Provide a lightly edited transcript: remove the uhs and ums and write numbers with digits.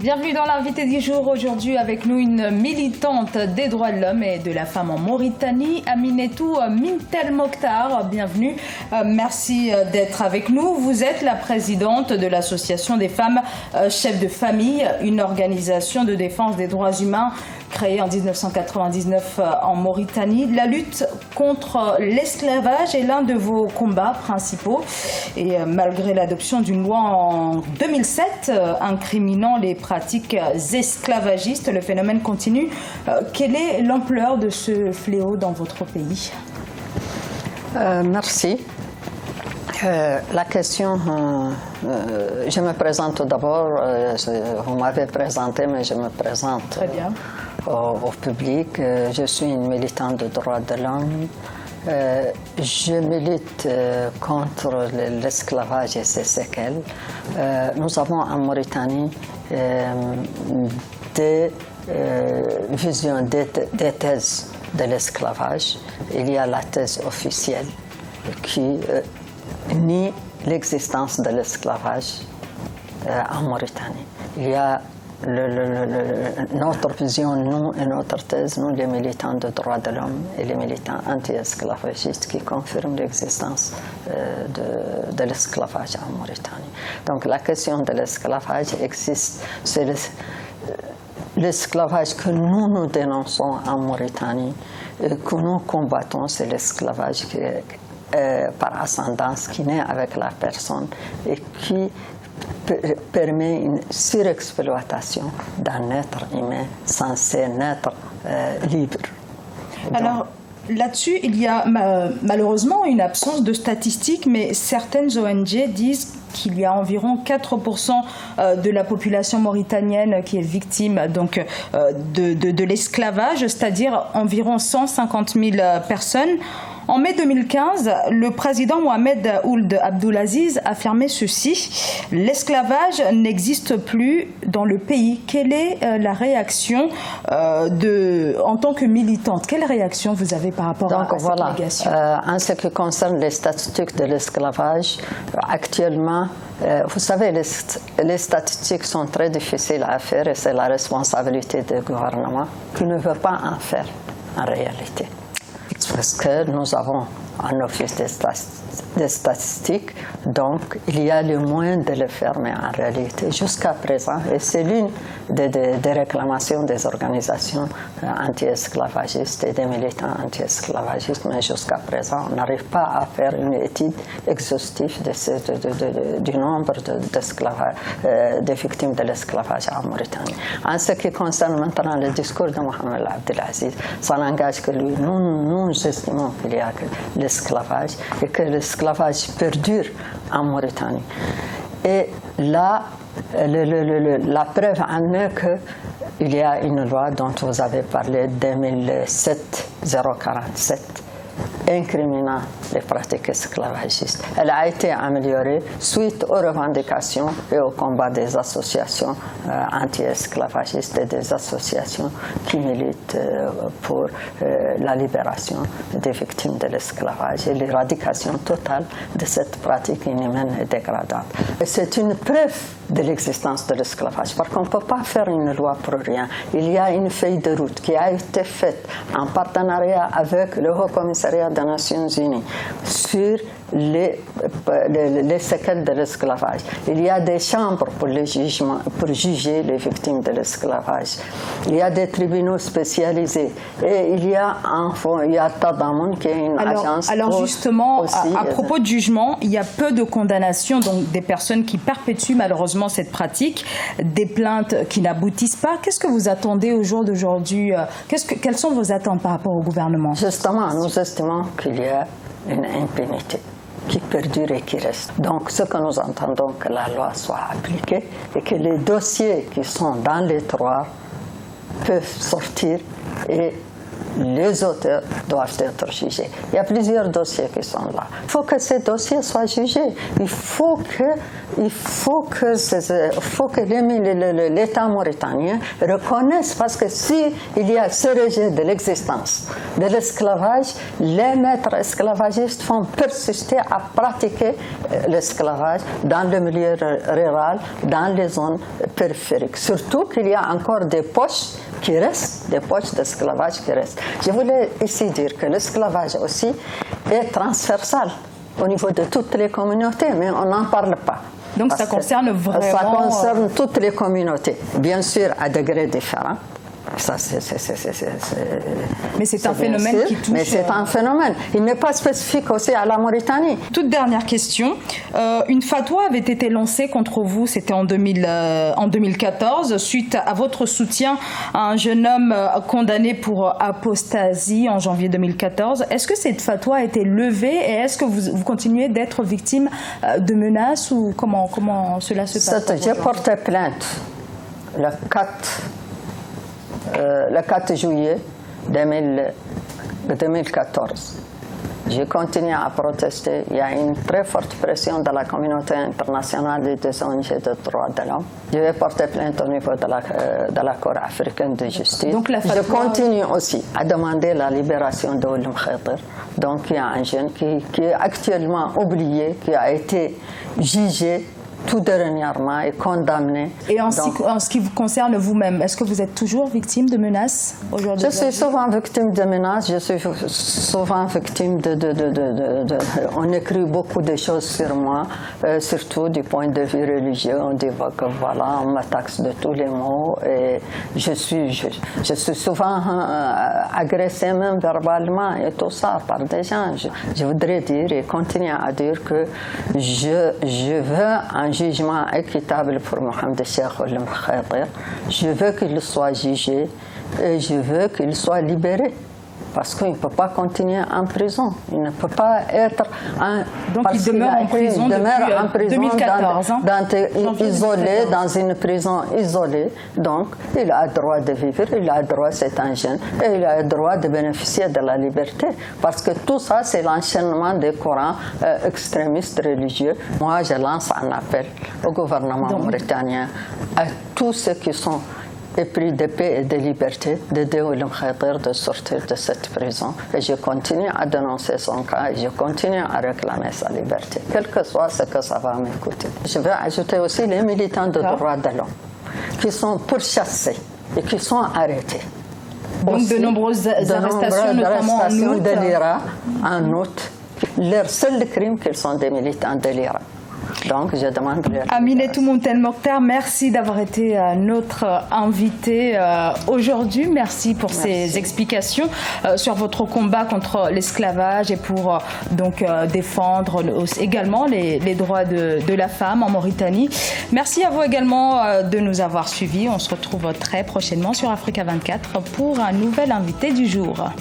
Bienvenue dans l'invité du jour. Aujourd'hui avec nous une militante des droits de l'homme et de la femme en Mauritanie, Aminetou Mintel Mokhtar. Bienvenue. Merci d'être avec nous. Vous êtes la présidente de l'association des femmes chefs de famille, une organisation de défense des droits humains créée en 1999 en Mauritanie. La lutte contre l'esclavage est l'un de vos combats principaux. Et malgré l'adoption d'une loi en 2007 incriminant les pratiques esclavagistes, le phénomène continue. Quelle est l'ampleur de ce fléau dans votre pays? Merci. La question, je me présente tout d'abord, vous m'avez présenté, mais je me présente. Très bien. Au public. Je suis une militante de droits de l'homme. Je milite contre l'esclavage et ses séquelles. Nous avons en Mauritanie des visions, des thèses de l'esclavage. Il y a la thèse officielle qui nie l'existence de l'esclavage en Mauritanie. Il y a notre vision, nous et notre thèse, nous les militants de droits de l'homme et les militants anti-esclavagistes qui confirment l'existence de l'esclavage en Mauritanie. Donc la question de l'esclavage existe. C'est l'esclavage que nous dénonçons en Mauritanie, que nous combattons, c'est l'esclavage qui est par ascendance, qui naît avec la personne et qui permet une surexploitation d'un être humain censé naître libre. Alors, là-dessus, il y a malheureusement une absence de statistiques, mais certaines ONG disent qu'il y a environ 4% de la population mauritanienne qui est victime donc, de l'esclavage, c'est-à-dire environ 150 000 personnes. En mai 2015, le président Mohamed Ould Abdelaziz affirmait ceci: l'esclavage n'existe plus dans le pays. Quelle est la réaction en tant que militante? Quelle réaction vous avez par rapport à cette négation? En ce qui concerne les statistiques de l'esclavage, actuellement, vous savez, les statistiques sont très difficiles à faire et c'est la responsabilité du gouvernement qui ne veut pas en faire en réalité. Parce que nous avons un office des statistiques, donc il y a le moyen de le faire, mais en réalité, jusqu'à présent, et c'est l'une des réclamations des organisations anti-esclavagistes et des militants anti-esclavagistes, mais jusqu'à présent, on n'arrive pas à faire une étude exhaustive du nombre de victimes de l'esclavage en Mauritanie. En ce qui concerne maintenant le discours de Mohamed Abdelaziz, ça n'engage que lui. Nous estimons qu'il y a l'esclavage et que l'esclavage perdure en Mauritanie. Et là, la preuve en est qu'il y a une loi dont vous avez parlé, 2007-047, incriminant les pratiques esclavagistes. Elle a été améliorée suite aux revendications et au combat des associations anti-esclavagistes et des associations qui militent pour la libération des victimes de l'esclavage et l'éradication totale de cette pratique inhumaine et dégradante. C'est une preuve de l'existence de l'esclavage, parce qu'on ne peut pas faire une loi pour rien. Il y a une feuille de route qui a été faite en partenariat avec le Haut Commissariat des Nations Unies sur les séquelles de l'esclavage. Il y a des chambres pour juger les victimes de l'esclavage. Il y a des tribunaux spécialisés. Et il y a Tadamoun qui est une agence. Alors justement, à propos de jugement, il y a peu de condamnations, donc des personnes qui perpétuent malheureusement cette pratique, des plaintes qui n'aboutissent pas. Qu'est-ce que vous attendez au jour d'aujourd'hui? Quelles sont vos attentes par rapport au gouvernement? Justement, nous estimons qu'il y a une impunité qui perdure et qui reste. Donc, ce que nous entendons, que la loi soit appliquée et que les dossiers qui sont dans les tiroirs peuvent sortir et les auteurs doivent être jugés. Il y a plusieurs dossiers qui sont là. Il faut que ces dossiers soient jugés. Il faut que l'État mauritanien reconnaisse, parce que si il y a ce rejet de l'existence de l'esclavage, les maîtres esclavagistes font persister à pratiquer l'esclavage dans le milieu rural, dans les zones périphériques. Surtout qu'il y a encore des poches qui restent, des poches d'esclavage qui restent. Je voulais ici dire que l'esclavage aussi est transversal au niveau de toutes les communautés, mais on n'en parle pas. Donc ça concerne vraiment... Ça concerne toutes les communautés, bien sûr à degrés différents. Ça, mais c'est un phénomène qui touche... Mais c'est un phénomène. Il n'est pas spécifique aussi à la Mauritanie. Toute dernière question. Une fatwa avait été lancée contre vous, c'était en 2014, suite à votre soutien à un jeune homme condamné pour apostasie en janvier 2014. Est-ce que cette fatwa a été levée et est-ce que vous continuez d'être victime de menaces ou comment cela se passe? J'ai porté plainte le 4 juillet 2014. J'ai continué à protester. Il y a une très forte pression de la communauté internationale et des ONG de droits de l'homme. Je vais porter plainte au niveau de la Cour africaine de justice. Donc, je continue aussi à demander la libération de Oulim Khater. Donc il y a un jeune qui est actuellement oublié, qui a été jugé tout dernièrement et condamné. Et en ce qui vous concerne vous-même, est-ce que vous êtes toujours victime de menaces aujourd'hui? Je suis souvent victime de menaces, je suis souvent victime on écrit beaucoup de choses sur moi, surtout du point de vue religieux. On dit que voilà, on m'attaque de tous les mots et je suis souvent agressé même verbalement et tout ça par des gens. Je voudrais dire et continuer à dire que je veux un jugement équitable pour Mohamed Cheikh Oulim Khater. Je veux qu'il soit jugé et je veux qu'il soit libéré. Parce qu'il ne peut pas continuer en prison. Il ne peut pas être... Donc il demeure en prison depuis 2014. Isolé, dans une prison isolée. Donc il a le droit de vivre, il a le droit, c'est un jeune, et il a le droit de bénéficier de la liberté. Parce que tout ça, c'est l'enchaînement des courants extrémistes religieux. Moi, je lance un appel au gouvernement mauritanien, à tous ceux qui sont épris de paix et de liberté, d'aider Oulim Khater de sortir de cette prison. Et je continue à dénoncer son cas et je continue à réclamer sa liberté, quel que soit ce que ça va m'écouter. Je vais ajouter aussi les militants de droits de l'homme qui sont pourchassés et qui sont arrêtés. Donc aussi, de nombreuses arrestations, notamment en août. De l'IRA, en août. Leur seul crime, qu'ils sont des militants de l'IRA. Donc, je demande... Aminetou Montel Mokhtar, merci d'avoir été notre invité aujourd'hui. Merci pour ces explications sur votre combat contre l'esclavage et pour défendre également les droits de la femme en Mauritanie. Merci à vous également de nous avoir suivis. On se retrouve très prochainement sur Africa 24 pour un nouvel invité du jour.